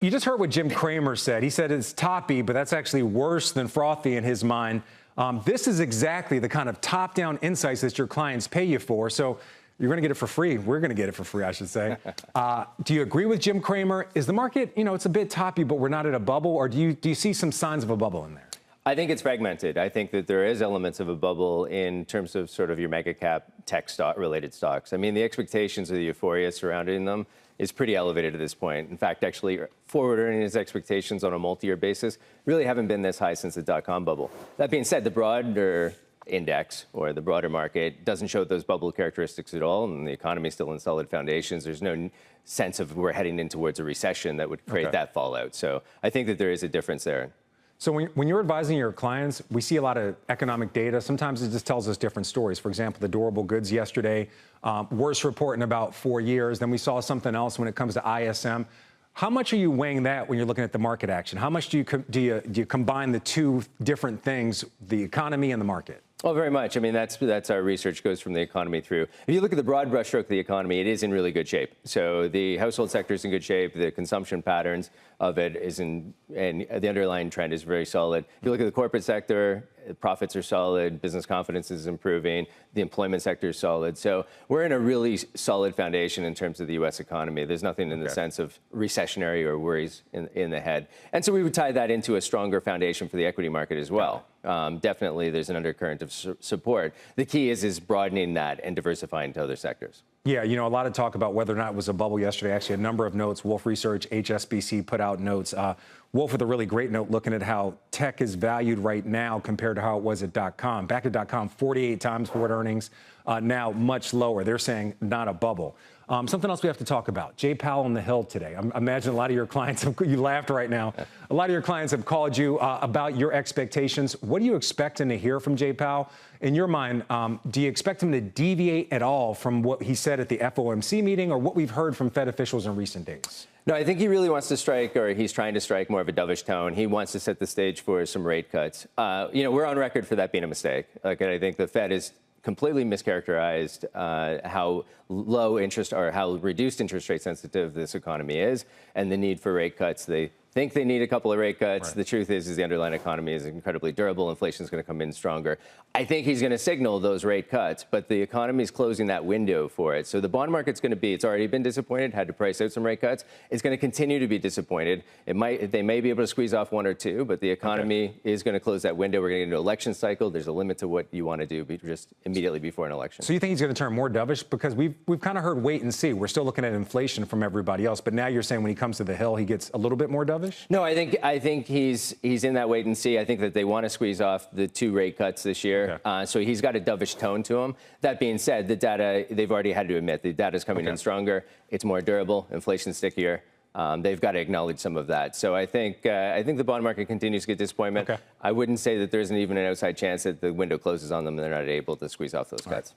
You just heard what Jim Cramer said. He said it's toppy, but that's actually worse than frothy in his mind. This is exactly the kind of top-down insights that your clients pay you for. So you're going to get it for free. We're going to get it for free, I should say. Do you agree with Jim Cramer? Is the market, it's a bit toppy, but we're not at a bubble? Or do you see some signs of a bubble in there? I think it's fragmented. I think that there is elements of a bubble in terms of sort of your mega cap tech related stocks. I mean, the expectations of the euphoria surrounding them is pretty elevated at this point. In fact, actually, forward earnings expectations on a multi-year basis really haven't been this high since the dot-com bubble. That being said, the broader index or the broader market doesn't show those bubble characteristics at all, and the economy is still in solid foundations. There's no sense of we're heading in towards a recession that would create that fallout. So I think that there is a difference there. So when you're advising your clients, we see a lot of economic data. Sometimes it just tells us different stories. For example, the durable goods yesterday, worst report in about 4 years. Then we saw something else when it comes to ISM. How much are you weighing that when you're looking at the market action? How much do you combine the two different things, the economy and the market? Oh, very much. I mean, that's our research goes from the economy through. If you look at the broad brushstroke of the economy, it is in really good shape. So the household sector is in good shape. The consumption patterns of it and the underlying trend is very solid. If you look at the corporate sector, profits are solid, business confidence is improving, the employment sector is solid. So we're in a really solid foundation in terms of the U.S. economy. There's nothing in the sense of recessionary or worries in the head. And so we would tie that into a stronger foundation for the equity market as well. Definitely there's an undercurrent of support. The key is broadening that and diversifying to other sectors. Yeah, a lot of talk about whether or not it was a bubble yesterday. Actually, a number of notes. Wolf Research, HSBC put out notes. Wolf with a really great note looking at how tech is valued right now compared to how it was at .com. Back at .com, 48 times forward earnings. Now much lower. They're saying not a bubble. Something else we have to talk about. Jay Powell on the Hill today. I imagine a lot of your clients, you laughed right now. A lot of your clients have called you about your expectations. What are you expecting to hear from Jay Powell? In your mind, do you expect him to deviate at all from what he said at the FOMC meeting or what we've heard from Fed officials in recent days? No, I think he really wants to strike, or he's trying to strike more of a dovish tone. He wants to set the stage for some rate cuts. We're on record for that being a mistake. And I think the Fed is completely mischaracterized how low interest or how reduced interest rate sensitive this economy is and the need for rate cuts. They think they need a couple of rate cuts. Right. The truth is the underlying economy is incredibly durable. Inflation is going to come in stronger. I think he's going to signal those rate cuts, but the economy is closing that window for it. So the bond market's going to it's already been disappointed, had to price out some rate cuts. It's going to continue to be disappointed. They may be able to squeeze off one or two, but the economy is going to close that window. We're going to get into an election cycle. There's a limit to what you want to do just immediately before an election. So you think he's going to turn more dovish? Because we've kind of heard wait and see. We're still looking at inflation from everybody else, but now you're saying when he comes to the Hill, he gets a little bit more dovish? No, I think he's in that wait and see. I think that they want to squeeze off the 2 rate cuts this year. Okay. So he's got a dovish tone to him. That being said, the data, they've already had to admit, the data is coming in stronger. It's more durable. Inflation's stickier. They've got to acknowledge some of that. So I think the bond market continues to get disappointment. Okay. I wouldn't say that there's even an outside chance that the window closes on them and they're not able to squeeze off those cuts.